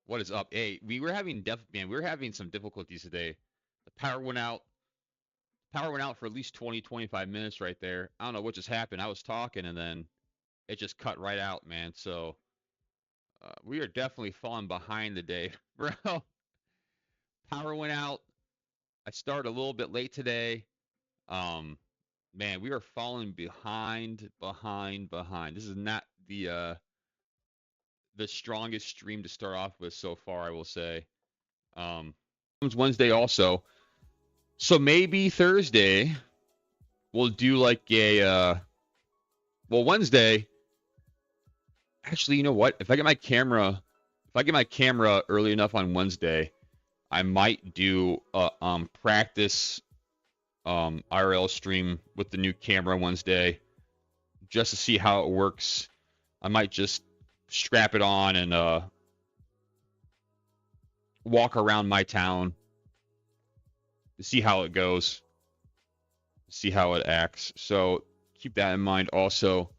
What is up? Hey, we were having man, we were having some difficulties today. The power went out. Power went out for at least 20, 25 minutes right there. I don't know what just happened. I was talking and then it just cut right out, man. So we are definitely falling behind today, bro. Power went out. I started a little bit late today. Um, man, we are falling behind. This is not the strongest stream to start off with so far, I will say. Comes Wednesday also. So maybe Thursday we'll do like a well Wednesday. Actually, you know what? If I get my camera early enough on Wednesday, I might do a practice IRL stream with the new camera Wednesday just to see how it works. I might just strap it on and walk around my town to see how it goes, see how it acts. So keep that in mind also.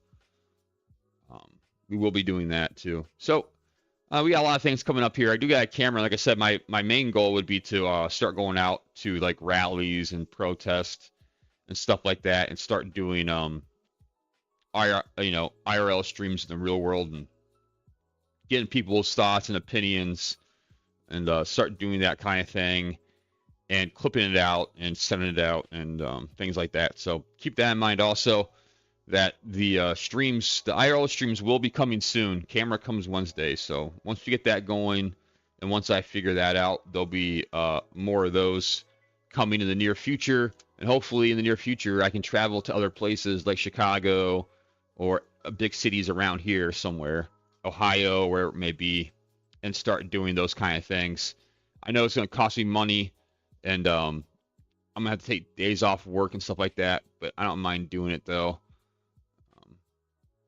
Um, we will be doing that too. So we got a lot of things coming up here. I do got a camera. Like I said, my main goal would be to start going out to like rallies and protests and stuff like that, and start doing IRL streams in the real world and getting people's thoughts and opinions, and start doing that kind of thing and clipping it out and sending it out and things like that. So keep that in mind also, that the streams, the IRL streams will be coming soon. Camera comes Wednesday. So once we get that going and once I figure that out, there'll be more of those coming in the near future. And hopefully in the near future, I can travel to other places like Chicago or big cities around here somewhere, Ohio, where it may be, and start doing those kind of things. I know it's going to cost me money, and I'm going to have to take days off work and stuff like that, but I don't mind doing it though.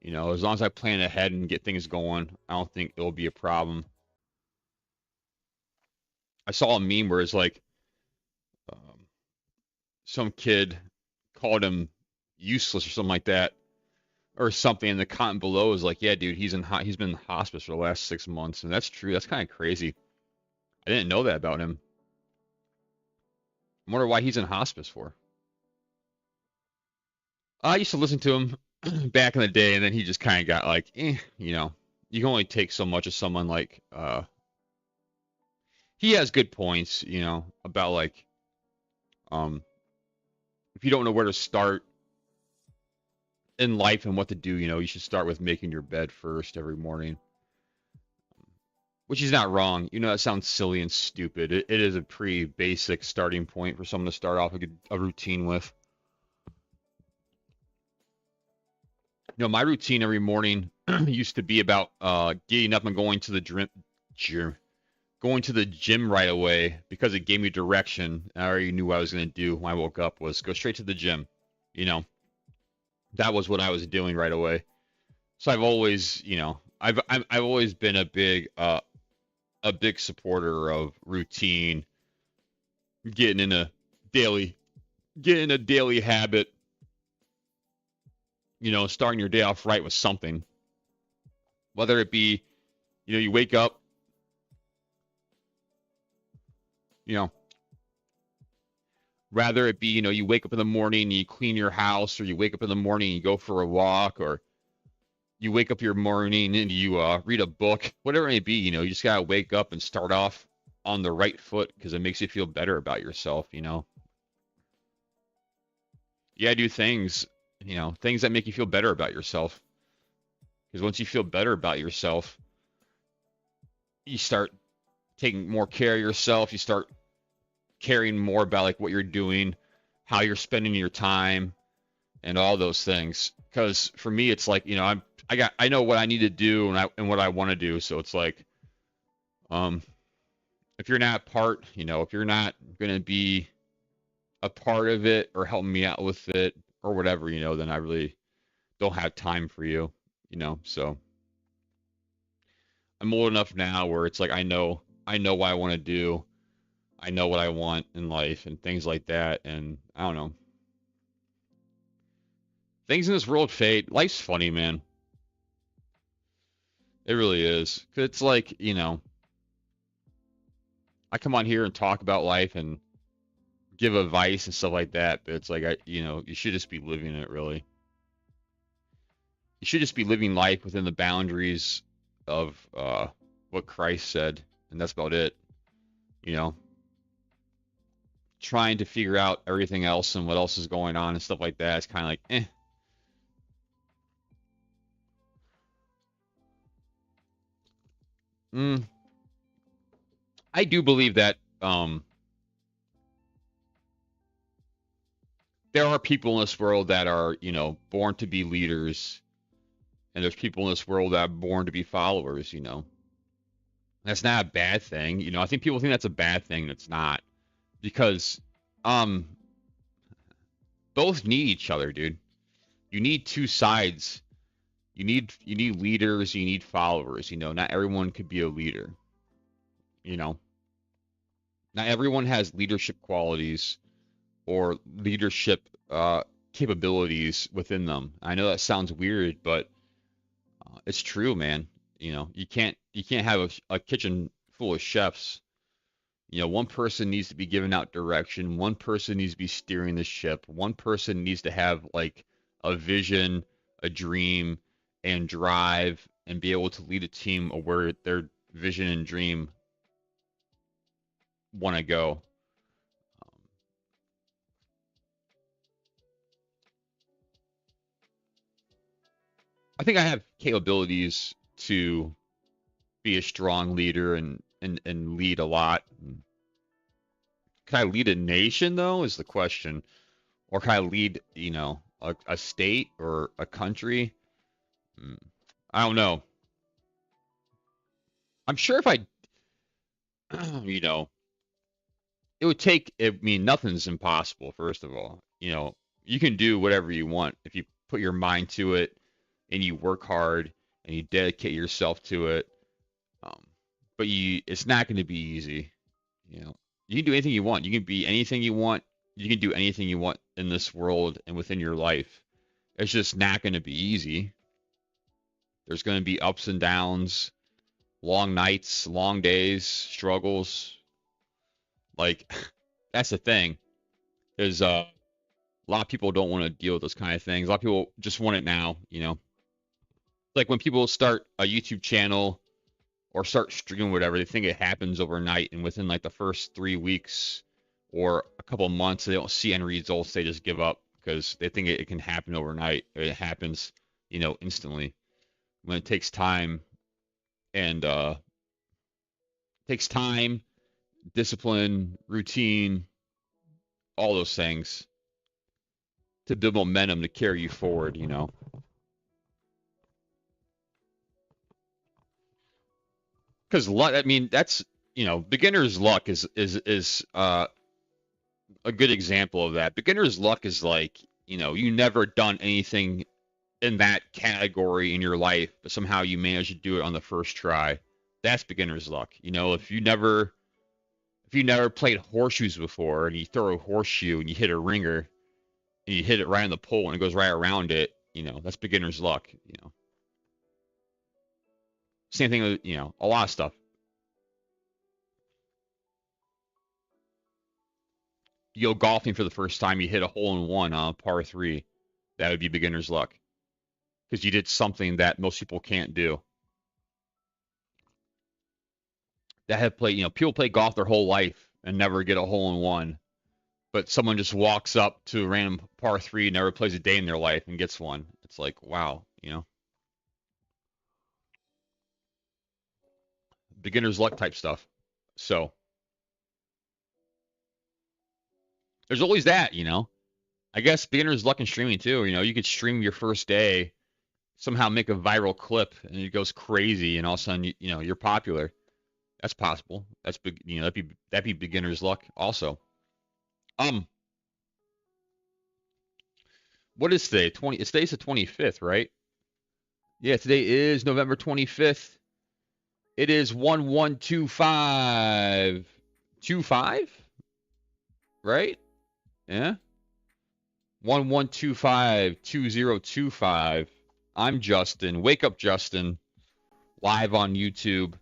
As long as I plan ahead and get things going, I don't think it'll be a problem. I saw a meme where it's like um, some kid called him useless or something like that, or something. And the comment below is like, "Yeah, dude, he's been in hospice for the last 6 months," and that's true. That's kind of crazy. I didn't know that about him. I wonder why he's in hospice for. I used to listen to him back in the day, and then he just kind of got like, you can only take so much of someone like he has good points, about like um if you don't know where to start in life and what to do, you should start with making your bed first every morning. Which is not wrong. That sounds silly and stupid. It is a pretty basic starting point for someone to start off a routine with. My routine every morning used to be about getting up and going to the gym right away, because it gave me direction. I already knew what I was going to do when I woke up was go straight to the gym. You know, that was what I was doing right away. So I've always, I've always been a big supporter of routine, getting in a daily habit. Starting your day off right with something, whether it be, you wake up, you know, rather it be, you wake up in the morning and you clean your house, or you wake up in the morning and you go for a walk, or you wake up your morning and you read a book, whatever it may be. You just gotta wake up and start off on the right foot, because it makes you feel better about yourself. You gotta do things that make you feel better about yourself, because once you feel better about yourself, you start taking more care of yourself. You start caring more about like what you're doing, how you're spending your time, and all those things. Because for me, it's like, I know what I need to do, and what I want to do. So it's like, um, if you're not if you're not gonna be a part of it or helping me out with it or whatever, then I really don't have time for you. So I'm old enough now where it's like I know what I want to do. I know what I want in life and things like that. And I don't know. Things in this world fade. Life's funny, man. It really is. 'Cause it's like, I come on here and talk about life and give advice and stuff like that, but it's like you should just be living it really. You should just be living life within the boundaries of what Christ said, and that's about it. You know, trying to figure out everything else and what else is going on and stuff like that. It's kind of like, eh. Mm, I do believe that there are people in this world that are, born to be leaders, and there's people in this world that are born to be followers. That's not a bad thing. I think people think that's a bad thing. It's not, because um, both need each other, dude. You need two sides. You need leaders. You need followers. Not everyone could be a leader. You know, not everyone has leadership qualities or leadership capabilities within them. I know that sounds weird, but it's true, man. You can't have a kitchen full of chefs. One person needs to be giving out direction. One person needs to be steering the ship. One person needs to have like a vision, a dream, and drive, and be able to lead a team of where their vision and dream want to go. I think I have capabilities to be a strong leader and lead a lot. Can I lead a nation though? Is the question, or can I lead a state or a country? Mm, I don't know. I'm sure if I you know it would take. I mean, nothing's impossible. First of all, you can do whatever you want if you put your mind to it and you work hard and you dedicate yourself to it. Um, but it's not going to be easy. You know, you can do anything you want. You can be anything you want. You can do anything you want in this world and within your life. It's just not going to be easy. There's going to be ups and downs, long nights, long days, struggles. Like that's the thing. Is a lot of people don't want to deal with those kind of things. A lot of people just want it now. Like when people start a YouTube channel or start streaming whatever, they think it happens overnight, and within like the first 3 weeks or a couple of months, they don't see any results. They just give up because they think it can happen overnight. It happens, instantly. When it and takes time, discipline, routine, all those things to build momentum to carry you forward. Because luck, I mean, that's beginner's luck is a good example of that. Beginner's luck is like you never done anything in that category in your life, but somehow you manage to do it on the first try. That's beginner's luck. If you never played horseshoes before and you throw a horseshoe and you hit a ringer and you hit it right on the pole and it goes right around it, that's beginner's luck. Same thing with a lot of stuff. You go golfing for the first time, you hit a hole in one on a par three. That would be beginner's luck because you did something that most people can't do. That have played, people play golf their whole life and never get a hole in one, but someone just walks up to a random par three, never plays a day in their life, and gets one. It's like, wow. Beginner's luck type stuff. So there's always that. I guess beginner's luck in streaming too. You could stream your first day, somehow make a viral clip, and it goes crazy, and all of a sudden, you're popular. That's possible. That's big. That'd be beginner's luck also. Um, what is today? Today's the 25th, right? Yeah, today is November 25th. It is 112525, right? Yeah. 11252025. I'm Justin. Wake up, Justin. Live on YouTube.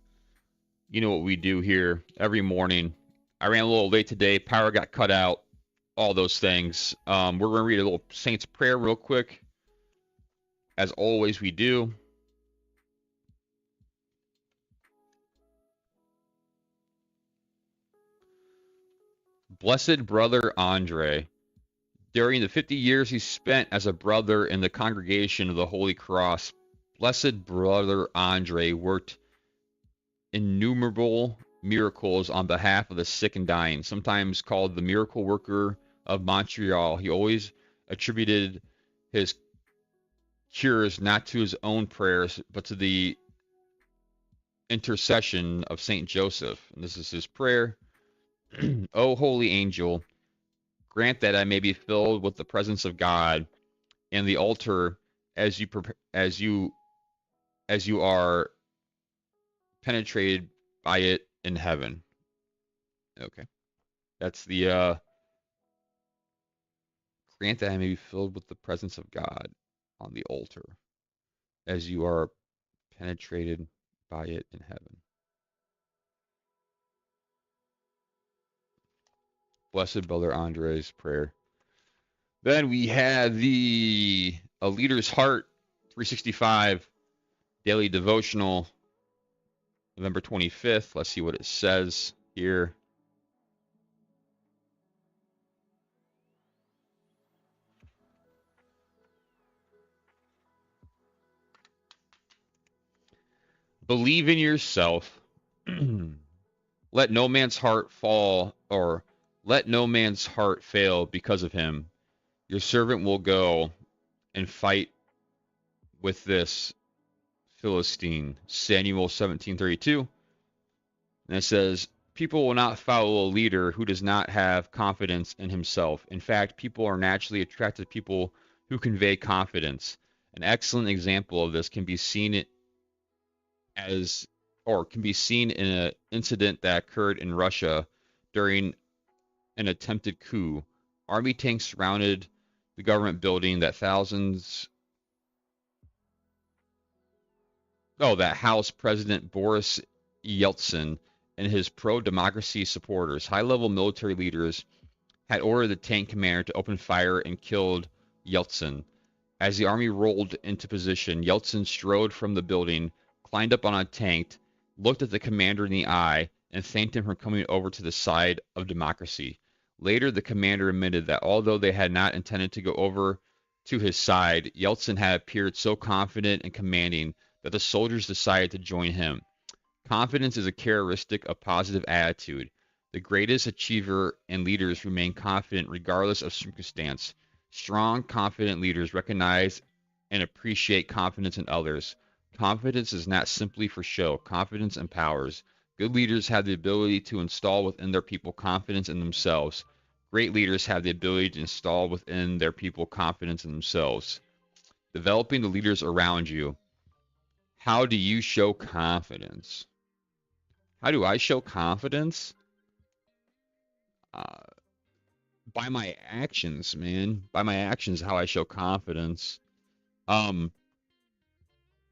You know what we do here every morning. I ran a little late today. Power got cut out. All those things. We're going to read a little Saints prayer real quick. As always, we do. Blessed Brother Andre, during the 50 years he spent as a brother in the congregation of the Holy Cross, Blessed Brother Andre worked innumerable miracles on behalf of the sick and dying, sometimes called the miracle worker of Montreal. He always attributed his cures not to his own prayers, but to the intercession of Saint Joseph. And this is his prayer. O holy angel, grant that I may be filled with the presence of God and the altar as you as you as you are penetrated by it in heaven. Okay. That's the grant that I may be filled with the presence of God on the altar as you are penetrated by it in heaven. Blessed Brother Andre's prayer. Then we had the A Leader's Heart 365 daily devotional, November 25th. Let's see what it says here. Believe in yourself. Let no man's heart fall, or let no man's heart fail because of him. Your servant will go and fight with this Philistine. Samuel 17:32. And it says, people will not follow a leader who does not have confidence in himself. In fact, people are naturally attracted to people who convey confidence. An excellent example of this can be seen as or can be seen in an incident that occurred in Russia during an attempted coup. Army tanks surrounded the government building that housed President Boris Yeltsin and his pro-democracy supporters. High-level military leaders had ordered the tank commander to open fire and killed Yeltsin. As the army rolled into position, Yeltsin strode from the building, climbed up on a tank, looked at the commander in the eye, and thanked him for coming over to the side of democracy. Later, the commander admitted that although they had not intended to go over to his side, Yeltsin had appeared so confident and commanding that the soldiers decided to join him. Confidence is a characteristic of positive attitude. The greatest achiever and leaders remain confident regardless of circumstance. Strong, confident leaders recognize and appreciate confidence in others. Confidence is not simply for show. Confidence empowers. Good leaders have the ability to install within their people confidence in themselves. Great leaders have the ability to install within their people confidence in themselves. Developing the leaders around you. How do you show confidence? How do I show confidence? By my actions, man. By my actions, how I show confidence.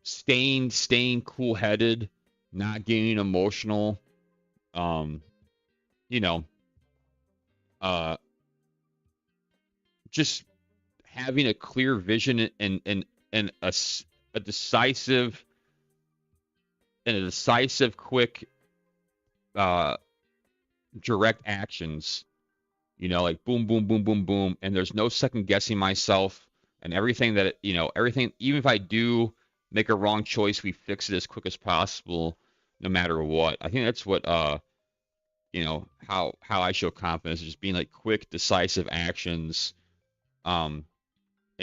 Staying cool-headed, not getting emotional. You know, just having a clear vision and a decisive quick, direct actions. Like boom, boom, boom, boom, boom, and there's no second guessing myself and everything everything. Even if I do make a wrong choice, we fix it as quick as possible, no matter what. I think that's what how I show confidence is just being like quick, decisive actions. In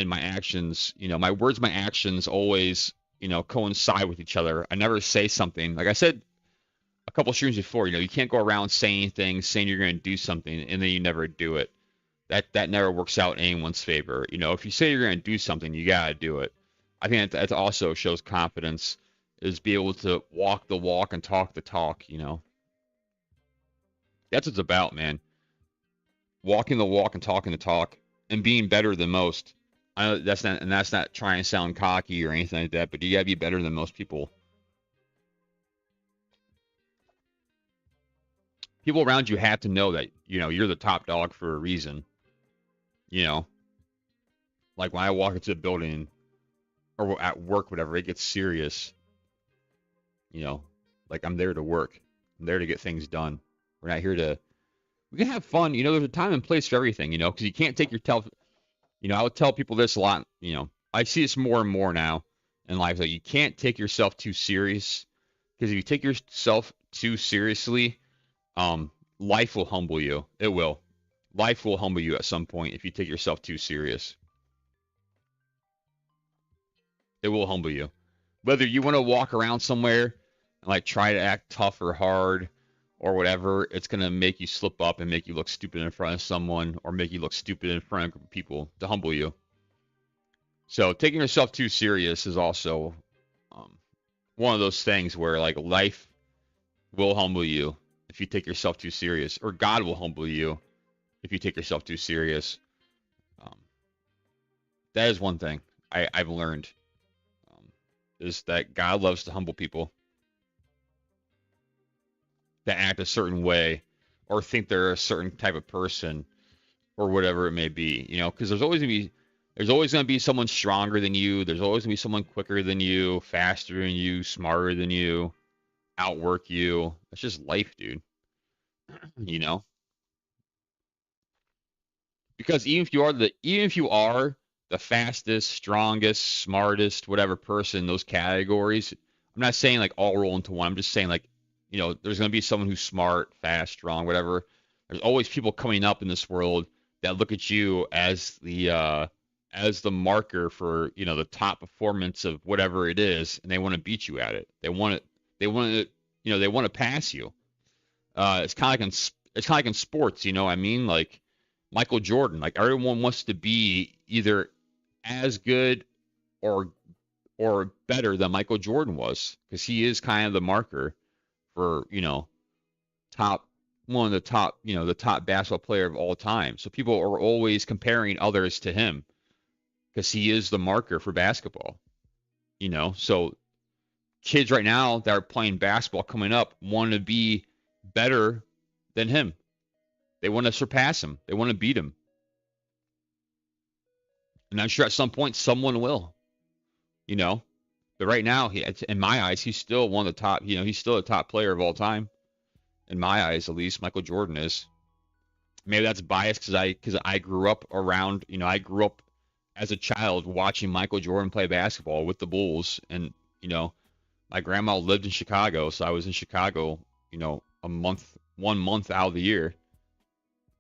my actions, my words, my actions always coincide with each other. I never say something like I said a couple streams before. You can't go around saying things, saying you're going to do something, and then you never do it. That never works out in anyone's favor. If you say you're going to do something, you got to do it. I think that also shows confidence, is be able to walk the walk and talk the talk. That's what it's about, man. Walking the walk and talking the talk and being better than most. I know that's not trying to sound cocky or anything like that, but you got to be better than most people. People around you have to know that, you're the top dog for a reason. You know, like when I walk into a building or at work, whatever, it gets serious. You know, like I'm there to work. I'm there to get things done. We're not here to. We can have fun. There's a time and place for everything. Because you can't take your tel. I would tell people this a lot. I see this more and more now in life. Like you can't take yourself too serious because if you take yourself too seriously, life will humble you. It will. Life will humble you at some point if you take yourself too serious. It will humble you. Whether you want to walk around somewhere and like try to act tough or hard or whatever, it's gonna make you slip up and make you look stupid in front of someone or make you look stupid in front of people to humble you. So taking yourself too serious is also um, one of those things where like life will humble you if you take yourself too serious, or God will humble you if you take yourself too serious. Um, that is one thing I've learned is that God loves to humble people that act a certain way or think they're a certain type of person or whatever it may be. Because there's always gonna be someone stronger than you. There's always gonna be someone quicker than you, faster than you, smarter than you, outwork you. That's just life, dude. You know, because even if you are the fastest, strongest, smartest, whatever person in those categories, I'm not saying like all roll into one. I'm just saying like, there's gonna be someone who's smart, fast, strong, whatever. There's always people coming up in this world that look at you as the marker for the top performance of whatever it is, and they want to beat you at it. They want to pass you. It's kind of like in sports, I mean, like Michael Jordan. Like everyone wants to be either as good or better than Michael Jordan was, because he is kind of the marker for top one of the top the top basketball player of all time. So people are always comparing others to him because he is the marker for basketball. So kids right now that are playing basketball coming up want to be better than him. They want to surpass him. They want to beat him. And I'm sure at some point someone will, you know. But right now, in my eyes, he's still one of the top. He's still a top player of all time. In my eyes, at least, Michael Jordan is. Maybe that's biased because I grew up around. I grew up as a child watching Michael Jordan play basketball with the Bulls, and my grandma lived in Chicago, so I was in Chicago, one month out of the year,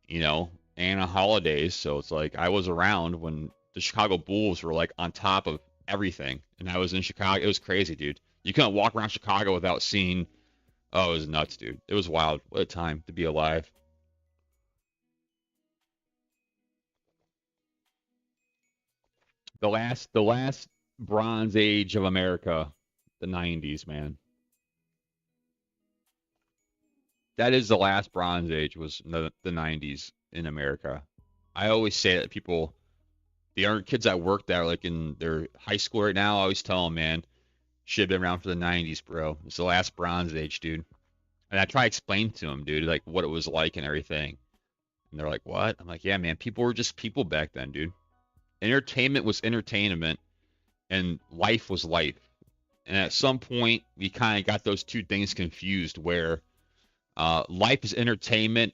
and on holidays. So it's like I was around when the Chicago Bulls were like on top of everything, and I was in Chicago. It was crazy, dude. You couldn't walk around Chicago without seeing. Oh, it was nuts, dude. It was wild. What a time to be alive. The last Bronze Age of America, the '90s, man. That is the last Bronze Age was the '90s in America. I always say that people, the young kids that work there, like in their high school right now, I always tell them, man, should have been around for the '90s, bro. It's the last Bronze Age, dude. And I try to explain to them, dude, like what it was like and everything. And they're like, what? I'm like, yeah, man, people were just people back then, dude. Entertainment was entertainment and life was life. And at some point, we kind of got those two things confused where life is entertainment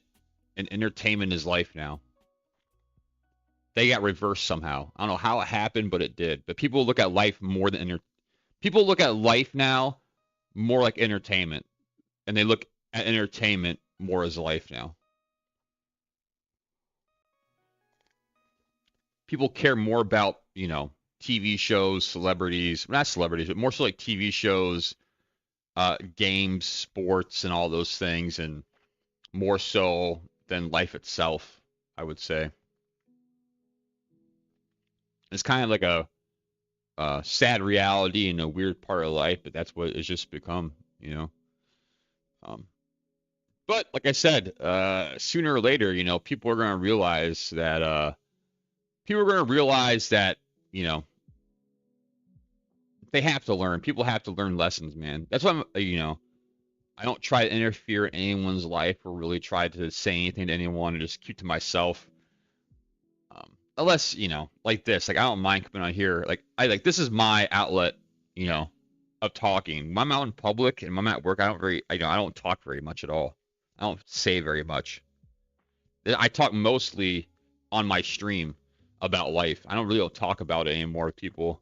and entertainment is life now. They got reversed somehow. I don't know how it happened, but it did. But people look at life more than people look at life now more like entertainment, and they look at entertainment more as life now. People care more about TV shows, celebrities, not celebrities, but more so like TV shows, games, sports, and all those things, and more so than life itself. I would say it's kind of like a sad reality and a weird part of life, but that's what it's just become, you know. Um, but like I said, sooner or later, people are going to realize that you know they have to learn. People have to learn lessons, man. That's why I'm. I don't try to interfere in anyone's life or really try to say anything to anyone and just keep to myself. Unless, like this, like I don't mind coming on here. Like this is my outlet, you know, of talking. When I'm out in public and when I'm at work, I don't talk very much at all. I don't say very much. I talk mostly on my stream about life. I don't really talk about it anymore with people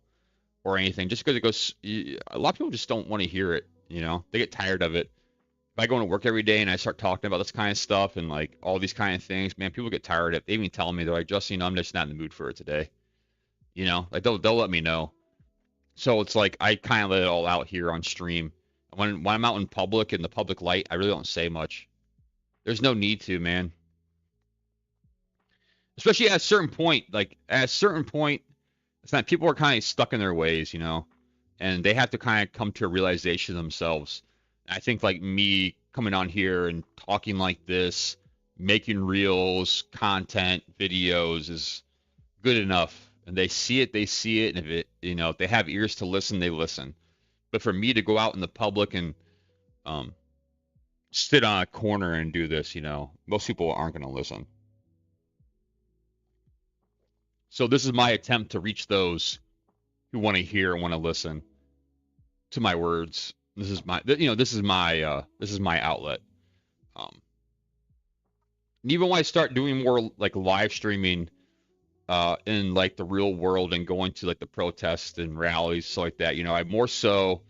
or anything, just because it goes. A lot of people just don't want to hear it. They get tired of it. If I go into work every day and I start talking about this kind of stuff and like all these kind of things, man, people get tired of it. They even tell me they're like, Justin, I'm just not in the mood for it today. Like they'll let me know. So it's like I kind of let it all out here on stream. When I'm out in public in the public light, I really don't say much. There's no need to, man. Especially at a certain point, like at a certain point, it's not people are kind of stuck in their ways, and they have to kind of come to a realization themselves. I think like me coming on here and talking like this, making reels, content, videos is good enough. And they see it, they see it, and if they have ears to listen, they listen. But for me to go out in the public and um, sit on a corner and do this, most people aren't going to listen. So this is my attempt to reach those who want to hear and want to listen to my words. This is my outlet. Um, and even when I start doing more like live streaming in like the real world and going to like the protests and rallies, so like that, I more so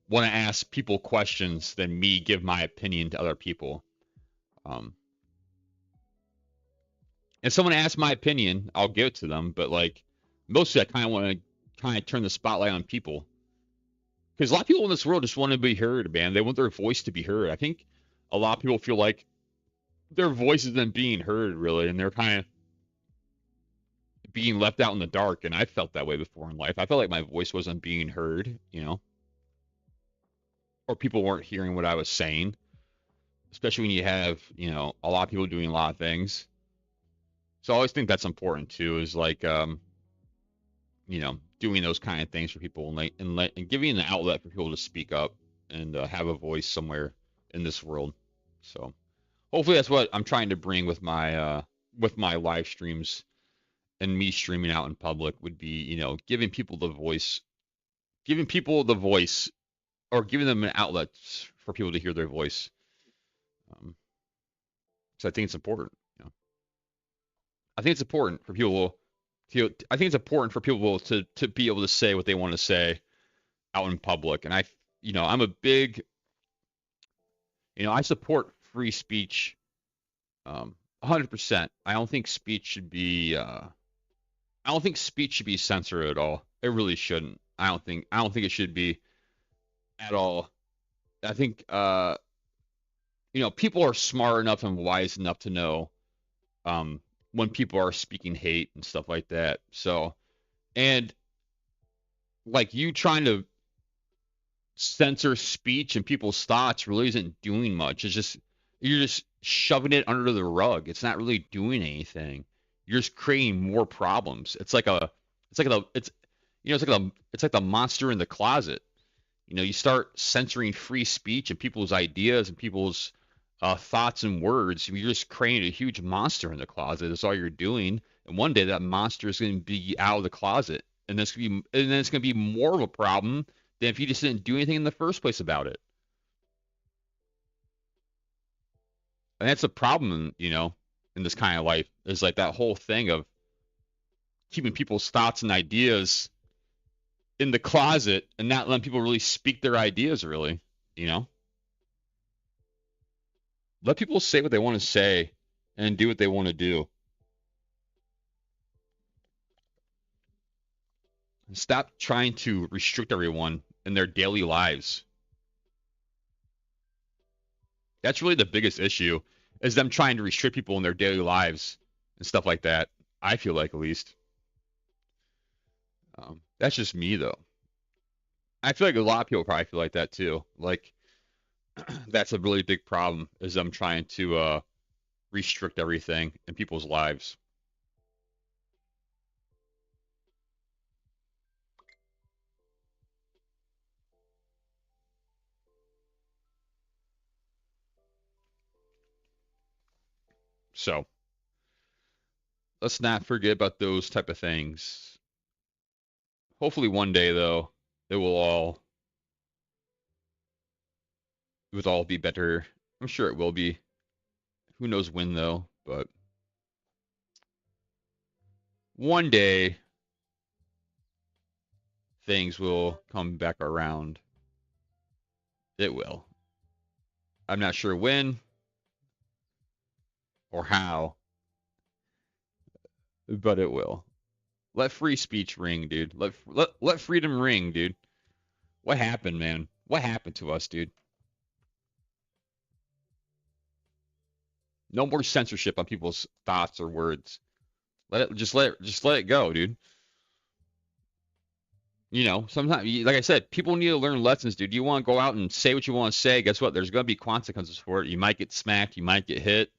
want to ask people questions than me give my opinion to other people. Um, if someone asks my opinion, I'll give it to them, but like mostly I kind of want to kind of turn the spotlight on people because a lot of people in this world just want to be heard, man. They want their voice to be heard. I think a lot of people feel like their voice isn't being heard really, and they're kind of being left out in the dark. And I felt that way before in life. I felt like my voice wasn't being heard, or people weren't hearing what I was saying. Especially when you have, a lot of people doing a lot of things. So I always think that's important too. Is like, doing those kind of things for people and giving an outlet for people to speak up and have a voice somewhere in this world. So hopefully that's what I'm trying to bring with my live streams and me streaming out in public would be, giving people the voice or giving them an outlet for people to hear their voice. So I think it's important. I think it's important for people I think it's important for people to be able to say what they want to say out in public. And I'm a big, I support free speech 100%. I don't think speech should be censored at all. It really shouldn't. I don't think it should be at all. I think people are smart enough and wise enough to know um when people are speaking hate and stuff like that. So, and like you trying to censor speech and people's thoughts really isn't doing much. It's just you're just shoving it under the rug. It's not really doing anything. You're just creating more problems. It's like the monster in the closet. You start censoring free speech and people's ideas and people's thoughts and words. You're just creating a huge monster in the closet. That's all you're doing. And one day that monster is going to be out of the closet, and then it's going to be more of a problem than if you just didn't do anything in the first place about it. And that's a problem, in this kind of life is like that whole thing of keeping people's thoughts and ideas in the closet and not letting people really speak their ideas really, you know? Let people say what they want to say and do what they want to do. Stop trying to restrict everyone in their daily lives. That's really the biggest issue is them trying to restrict people in their daily lives and stuff like that. I feel like at least. That's just me though. I feel like a lot of people probably feel like that too. Like that's a really big problem is them trying to restrict everything in people's lives. So let's not forget about those type of things. Hopefully one day though, it will all be better. I'm sure it will be. Who knows when though, but one day things will come back around. It will. I'm not sure when or how, but it will. Let free speech ring, dude. Let freedom ring, dude. What happened, man? What happened to us, dude? No more censorship on people's thoughts or words. Let it go, dude. Sometimes, like I said, people need to learn lessons, dude. You want to go out and say what you want to say. Guess what? There's going to be consequences for it. You might get smacked. You might get hit.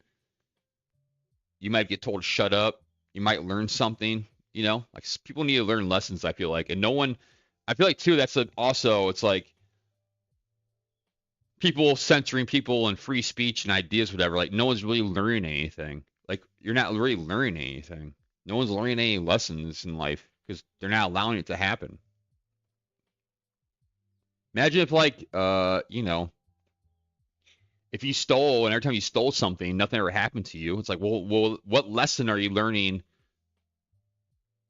You might get told to shut up. You might learn something. Like people need to learn lessons. I feel like, and no one. I feel like too. Also. It's like people censoring people and free speech and ideas, whatever. Like no one's really learning anything. Like you're not really learning anything. No one's learning any lessons in life because they're not allowing it to happen. Imagine if like if you stole and every time you stole something, nothing ever happened to you. It's like, well, what lesson are you learning?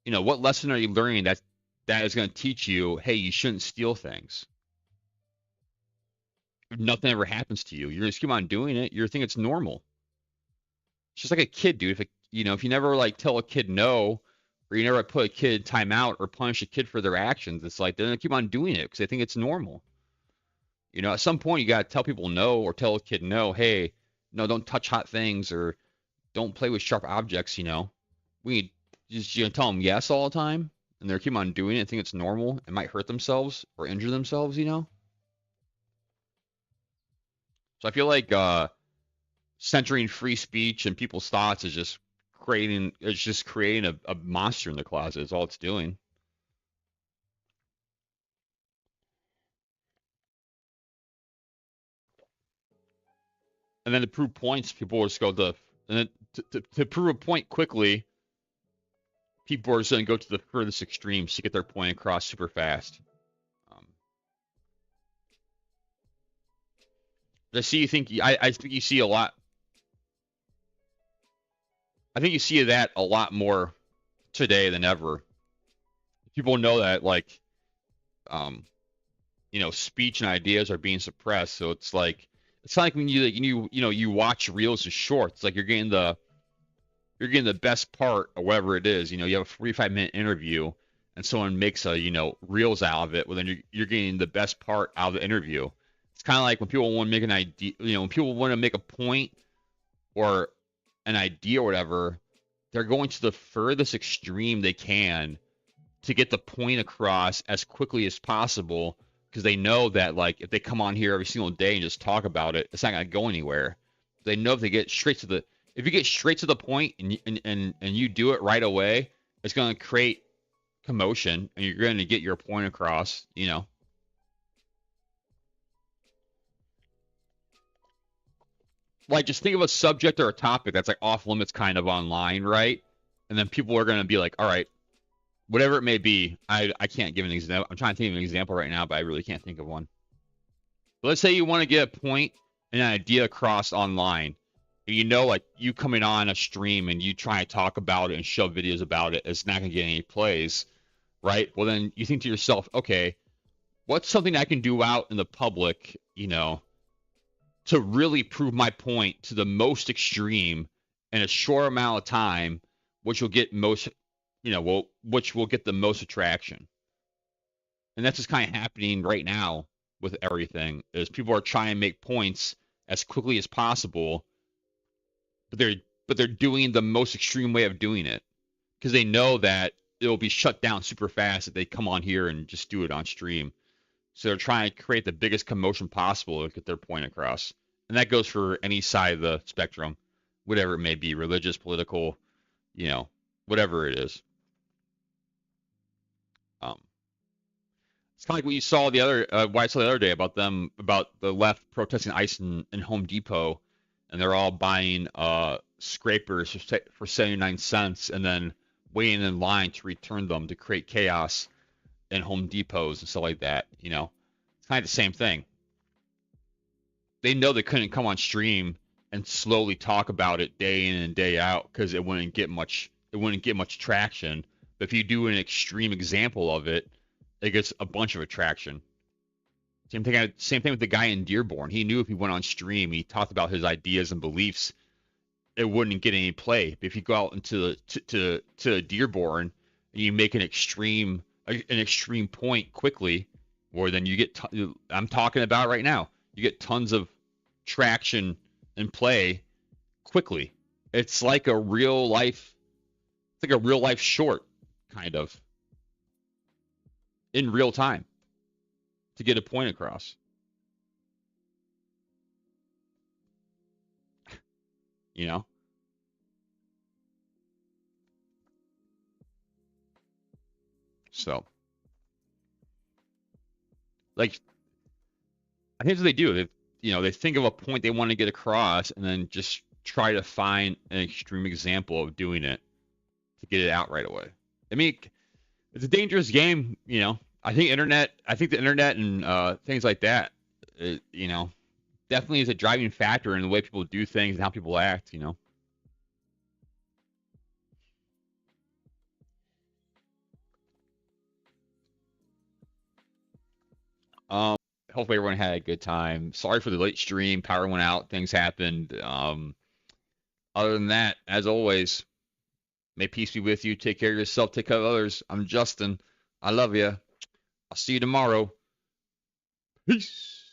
What lesson are you learning that is going to teach you, hey, you shouldn't steal things. If nothing ever happens to you, you're just keep on doing it. You think it's normal. It's just like a kid, dude. If you never like tell a kid no, or you never put a kid in timeout or punish a kid for their actions, it's like they're gonna keep on doing it because they think it's normal. At some point you gotta tell people no or tell a kid no, hey, no, don't touch hot things or don't play with sharp objects. We just tell them yes all the time, and they keep on doing it and think it's normal and might hurt themselves or injure themselves. So I feel like censoring free speech and people's thoughts is just creating a monster in the closet is all it's doing. And then to prove points, people will just go and then to prove a point quickly, people are just going to go to the furthest extremes to get their point across super fast. Um, I think you see a lot. I think you see that a lot more today than ever. People know that um, speech and ideas are being suppressed. So it's not like when you watch reels of shorts. Like you're getting the best part or whatever it is. You have a 45-minute interview and someone makes a reels out of it. Well, then you're getting the best part out of the interview. It's kind of like when people want to make an idea. When people want to make a point or an idea or whatever, they're going to the furthest extreme they can to get the point across as quickly as possible because they know that like if they come on here every single day and just talk about it, it's not going to go anywhere. They know if you get straight to the point and you do it right away, it's going to create commotion and you're going to get your point across. Like just think of a subject or a topic that's like off limits kind of online, right? And then people are going to be like, all right, whatever it may be. I can't give an example. I'm trying to think of an example right now, but I really can't think of one. But let's say you want to get a point and an idea across online. And like you coming on a stream and you try to talk about it and show videos about it, it's not going to get any plays, right? Well, then you think to yourself, okay, what's something I can do out in the public, to really prove my point to the most extreme in a short amount of time, which will get which will get the most attraction. And that's just kind of happening right now with everything is people are trying to make points as quickly as possible, but they're doing the most extreme way of doing it because they know that it'll be shut down super fast if they come on here and just do it on stream. So they're trying to create the biggest commotion possible to get their point across. And that goes for any side of the spectrum, whatever it may be, religious, political, whatever it is. Um, it's kind of like what you saw what I saw the other day about the left protesting ICE in Home Depot, and they're all buying scrapers for 79 cents and then waiting in line to return them to create chaos in Home Depots and stuff like that. It's kind of the same thing. They know they couldn't come on stream and slowly talk about it day in and day out because it wouldn't get much traction. But if you do an extreme example of it, it gets a bunch of attraction. Same thing with the guy in Dearborn. He knew if he went on stream, he talked about his ideas and beliefs, it wouldn't get any play. But if you go out into to Dearborn and you make an extreme point quickly, or then you get I'm talking about right now, you get tons of traction and play quickly. It's like a real life short, kind of, in real time to get a point across. You know? So, like, I think that's what they do. They think of a point they want to get across and then just try to find an extreme example of doing it to get it out right away. I mean, it's a dangerous game, I think the internet and things like that, definitely is a driving factor in the way people do things and how people act. Um, Hopefully everyone had a good time. Sorry for the late stream. Power went out. Things happened. Other than that, as always, may peace be with you. Take care of yourself. Take care of others. I'm Justin. I love you. I'll see you tomorrow. Peace.